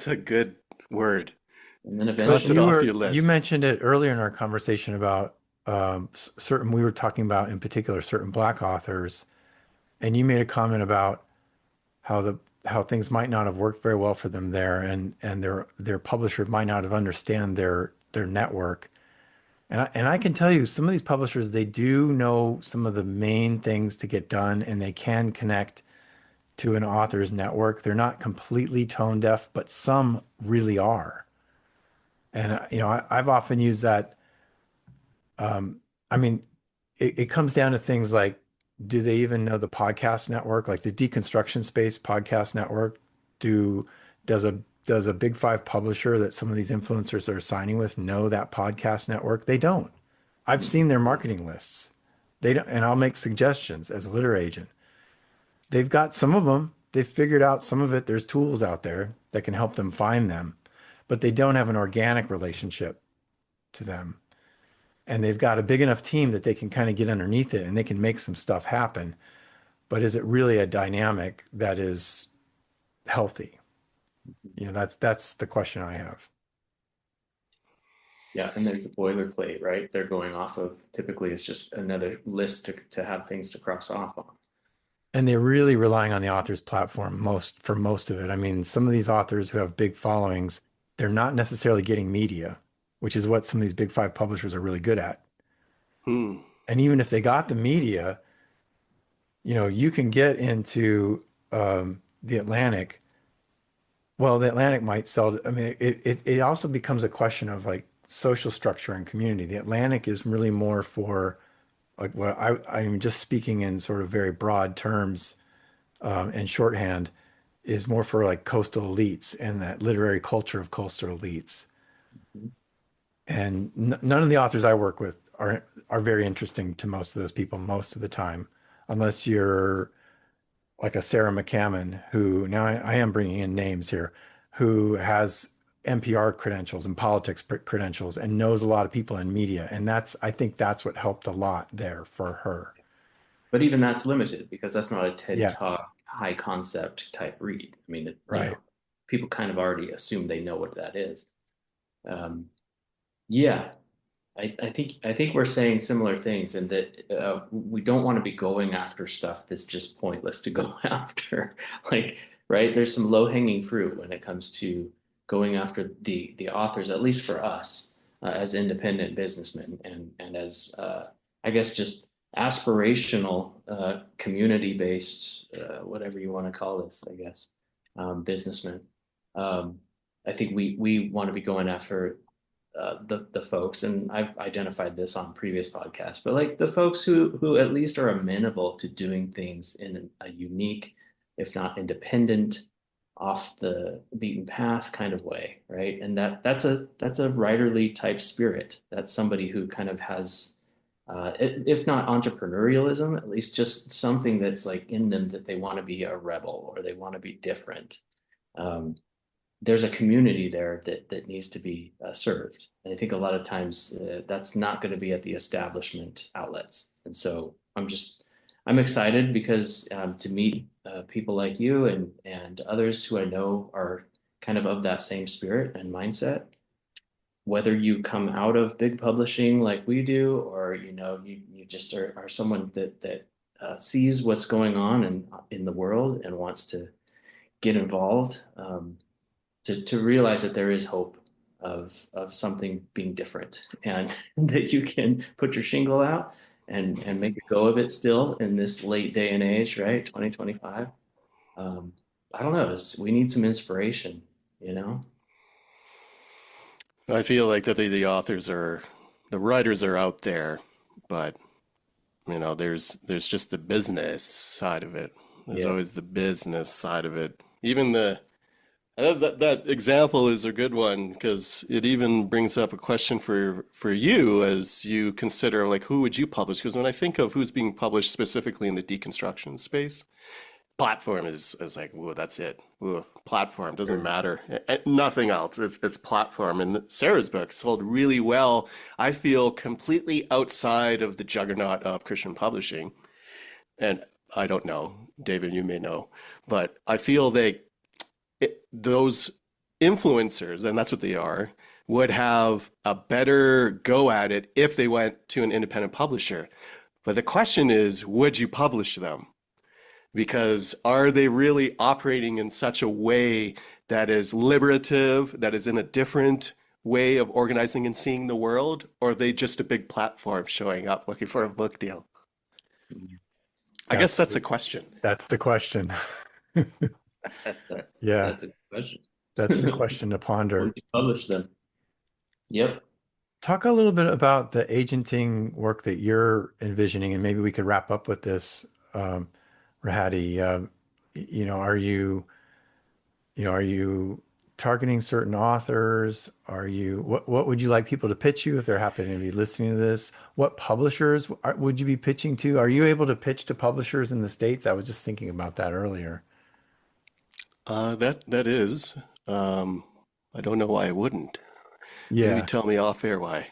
Speaker 3: a good word.
Speaker 1: And then
Speaker 2: Well,
Speaker 3: Cross it
Speaker 1: eventually,
Speaker 3: off your
Speaker 2: you
Speaker 3: list.
Speaker 2: mentioned it earlier in our conversation about certain, we were talking about in particular certain Black authors, and you made a comment about how things might not have worked very well for them there, and their publisher might not have understand their network. And I can tell you, some of these publishers, they do know some of the main things to get done, and they can connect to an author's network. They're not completely tone deaf, but some really are. And I've often used that. I mean, it comes down to things like, do they even know the podcast network, like the Deconstruction Space podcast network? Do does a does a big five publisher that some of these influencers are signing with know that podcast network? They don't. I've seen their marketing lists. They don't, and I'll make suggestions as a literary agent. They've got some of them. They've figured out some of it. There's tools out there that can help them find them, but they don't have an organic relationship to them. And they've got a big enough team that they can kind of get underneath it and they can make some stuff happen. But is it really a dynamic that is healthy? That's the question I have.
Speaker 1: yeah, and there's a boilerplate, right? They're going off of typically it's just another list to have things to cross off on.
Speaker 2: And they're really relying on the author's platform for most of it. I mean, some of these authors who have big followings, they're not necessarily getting media, which is what some of these big five publishers are really good at.
Speaker 3: Hmm.
Speaker 2: And even if they got the media, you can get into the Atlantic. Well, the Atlantic might sell. I mean, it also becomes a question of like social structure and community. The Atlantic is really more for like what I'm just speaking in sort of very broad terms and shorthand is more for like coastal elites and that literary culture of coastal elites. And none of the authors I work with are very interesting to most of those people most of the time, unless you're like a Sarah McCammon, who now I am bringing in names here, who has NPR credentials and politics credentials and knows a lot of people in media. And I think that's what helped a lot there for her.
Speaker 1: But even that's limited because that's not a TED
Speaker 2: Yeah,
Speaker 1: Talk high concept type read. I mean,
Speaker 2: right.
Speaker 1: people kind of already assume they know what that is. Um, yeah, I think we're saying similar things in that we don't want to be going after stuff that's just pointless to go after. Like, right? There's some low hanging fruit when it comes to going after the authors, at least for us as independent businessmen and as I guess just aspirational community based whatever you want to call this, I guess businessmen. Um, I think we want to be going after the folks, and I've identified this on previous podcasts, but like the folks who at least are amenable to doing things in a unique, if not independent, off the beaten path kind of way, right? And that's a writerly type spirit. That's somebody who kind of has, if not entrepreneurialism, at least just something that's like in them that they want to be a rebel or they want to be different. Um, there's a community there that needs to be served. And I think a lot of times that's not going to be at the establishment outlets. And so I'm I'm excited because to meet people like you and others who I know are kind of that same spirit and mindset. Whether you come out of big publishing like we do, or you just are someone that sees what's going on in the world and wants to get involved, to realize that there is hope of something being different, and that you can put your shingle out and make a go of it still in this late day and age, right? 2025. Um, I don't know. We need some inspiration, you know?
Speaker 3: I feel like that the writers are out there, but there's just the business side of it. There's
Speaker 1: Yeah.
Speaker 3: always the business side of it. Even I love that example is a good one because it even brings up a question for you as you consider like who would you publish? Because when I think of who's being published specifically in the deconstruction space, platform is like, whoa, that's it. Whoa, platform doesn't matter. Nothing else. It's platform. And Sarah's book sold really well. I feel completely outside of the juggernaut of Christian publishing. And I don't know, David, you may know, but I feel those influencers, and that's what they are, would have a better go at it if they went to an independent publisher. But the question is, would you publish them? Because are they really operating in such a way that is liberative, that is in a different way of organizing and seeing the world, or are they just a big platform showing up looking for a book deal? I guess that's a question.
Speaker 2: That's the question.
Speaker 1: That's
Speaker 2: Yeah,
Speaker 1: that's a good question.
Speaker 2: that's the question to ponder.
Speaker 1: Would you publish them? Yep.
Speaker 2: Talk a little bit about the agenting work that you're envisioning, and maybe we could wrap up with this, Rohadi. Are you targeting certain authors? What would you like people to pitch you if they're happening to be listening to this? What publishers would you be pitching to? Are you able to pitch to publishers in the States? I was just thinking about that earlier.
Speaker 3: That is. Um, I don't know why I wouldn't. Maybe
Speaker 2: Yeah.
Speaker 3: tell me off air why.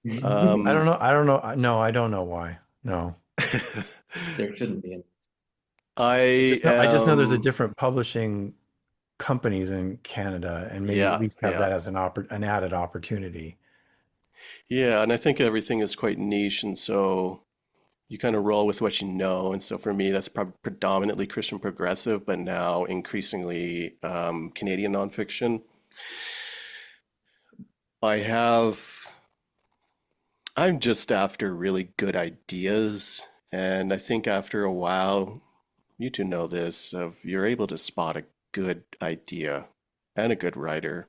Speaker 2: I don't
Speaker 3: Um,
Speaker 2: know. I don't know. No, I don't know why. No.
Speaker 1: There shouldn't be any.
Speaker 3: I
Speaker 2: I just know there's a
Speaker 3: am,
Speaker 2: different publishing companies in Canada, and maybe at
Speaker 3: yeah,
Speaker 2: least have
Speaker 3: yeah.
Speaker 2: that as an added opportunity.
Speaker 3: Yeah, and I think everything is quite niche, and so you kind of roll with what you know. And so for me, that's probably predominantly Christian progressive, but now increasingly Canadian nonfiction. I have, I'm just after really good ideas, and I think after a while, you two know this, of you're able to spot a good idea and a good writer.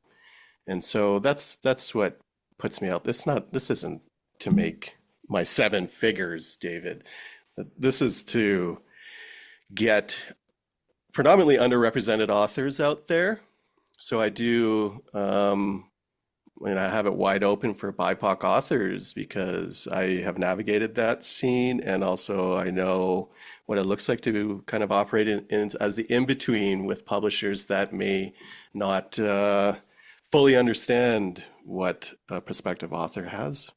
Speaker 3: And so that's what puts me out. This isn't to make my seven figures, David. This is to get predominantly underrepresented authors out there. So I do, and I have it wide open for BIPOC authors because I have navigated that scene, and also I know what it looks like to kind of operate as the in-between with publishers that may not fully understand what a prospective author has.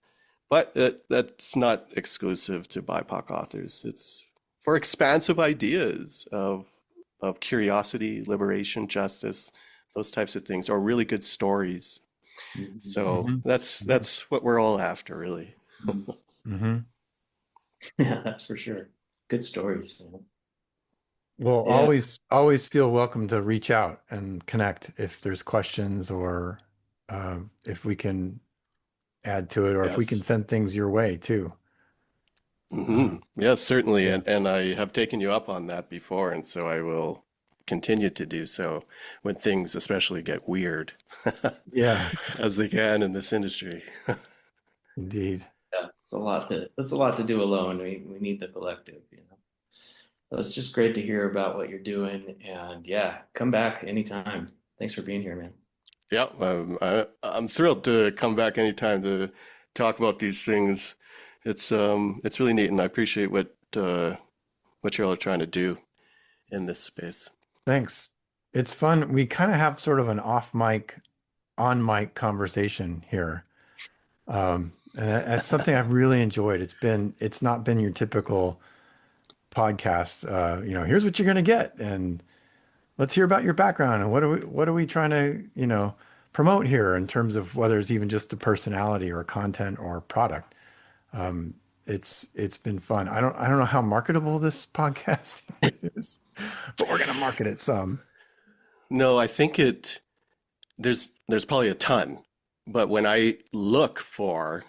Speaker 3: But that's not exclusive to BIPOC authors. It's for expansive ideas of curiosity, liberation, justice, those types of things, or really good stories.
Speaker 1: Mhm.
Speaker 3: So
Speaker 2: Hmm.
Speaker 3: that's what we're all after, really.
Speaker 1: Mhm.
Speaker 2: Hmm.
Speaker 1: Yeah, that's for sure. Good stories, man.
Speaker 2: Well,
Speaker 1: Yeah.
Speaker 2: always feel welcome to reach out and connect if there's questions, or if we can add to it, or if we can
Speaker 3: Yes.
Speaker 2: send things your way too.
Speaker 3: Hmm. Yes, certainly.
Speaker 2: Yeah.
Speaker 3: And I have taken you up on that before, and so I will continue to do so when things especially get weird,
Speaker 2: Yeah,
Speaker 3: as they can in this industry.
Speaker 2: indeed.
Speaker 1: Yeah, it's a lot to do alone. We need the collective, you know. So it's just great to hear about what you're doing, and yeah, come back anytime. Thanks for being here, man.
Speaker 3: Yeah, I'm thrilled to come back anytime to talk about these things. It's really neat, and I appreciate what you're all trying to do in this space.
Speaker 2: Thanks. It's fun. We kind of have sort of an off mic, on mic conversation here. And that's something I've really enjoyed. It's not been your typical podcasts, here's what you're going to get, and let's hear about your background, and what are we trying to, promote here in terms of whether it's even just a personality or content or product. Um, it's been fun. I don't know how marketable this podcast is, but we're going to market it some.
Speaker 3: No, I think there's probably a ton, but when I look for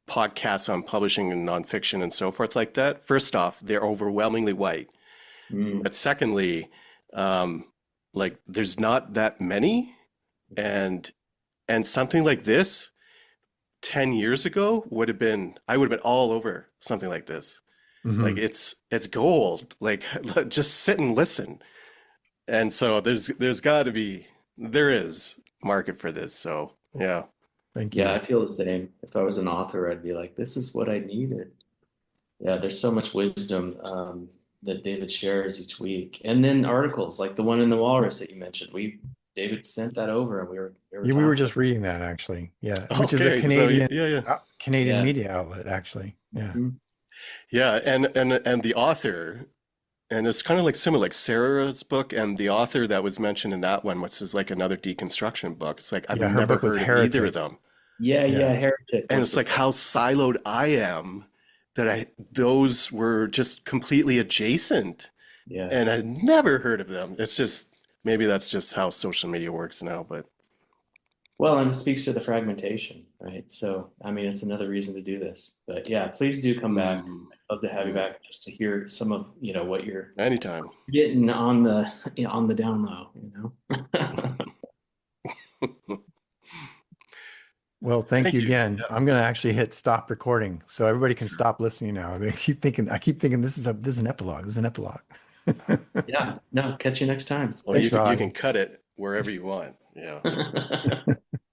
Speaker 3: podcasts on publishing and nonfiction and so forth like that, first off, they're overwhelmingly white.
Speaker 1: Mm.
Speaker 3: But secondly, um, like there's not that many, and something like this 10 years ago I would have been all over something like this. Like
Speaker 2: Hmm.
Speaker 3: it's gold. Like just sit and listen. And so there is market for this. So yeah.
Speaker 2: Thank
Speaker 1: Yeah,
Speaker 2: you.
Speaker 1: I feel the same. If I was an author, I'd be like, this is what I needed. Yeah, there's so much wisdom that David shares each week. And then articles like the one in the Walrus that you mentioned. David sent that over and we were
Speaker 2: Yeah, we were
Speaker 1: talking.
Speaker 2: just reading that actually. Yeah, which is a
Speaker 3: Okay. So
Speaker 2: Canadian
Speaker 3: yeah, yeah.
Speaker 2: Canadian
Speaker 1: Yeah.
Speaker 2: media outlet actually. Yeah.
Speaker 1: Mhm.
Speaker 3: Yeah, and the author, and it's kind of like similar, like Sarah's book and the author that was mentioned in that one, which is like another deconstruction book. It's like I've
Speaker 2: Yeah, her
Speaker 3: never
Speaker 2: book was
Speaker 3: heard of either of
Speaker 2: Heretic.
Speaker 3: them.
Speaker 1: Yeah,
Speaker 2: Yeah.
Speaker 1: yeah, Heretic
Speaker 3: And
Speaker 1: was
Speaker 3: it's
Speaker 1: the
Speaker 3: like
Speaker 1: book.
Speaker 3: how siloed I am that those were just completely adjacent
Speaker 1: Yeah.
Speaker 3: and I'd never heard of them. It's just maybe that's just how social media works now, but
Speaker 1: Well, and it speaks to the fragmentation, right? So, I mean, it's another reason to do this. But yeah, please do come back.
Speaker 3: mm,
Speaker 1: I'd love to have you
Speaker 3: yeah,
Speaker 1: back just to hear some of, what you're
Speaker 3: anytime.
Speaker 1: getting on the on the down low,
Speaker 2: Well, thank you
Speaker 3: Thank you.
Speaker 2: again. I'm going to actually hit stop recording so everybody can stop listening now. I keep thinking this is an epilogue. This is an epilogue.
Speaker 1: Yeah, no, catch you next time.
Speaker 3: Well,
Speaker 2: Thanks,
Speaker 3: you can
Speaker 2: Rohadi.
Speaker 3: cut it wherever you want. Yeah.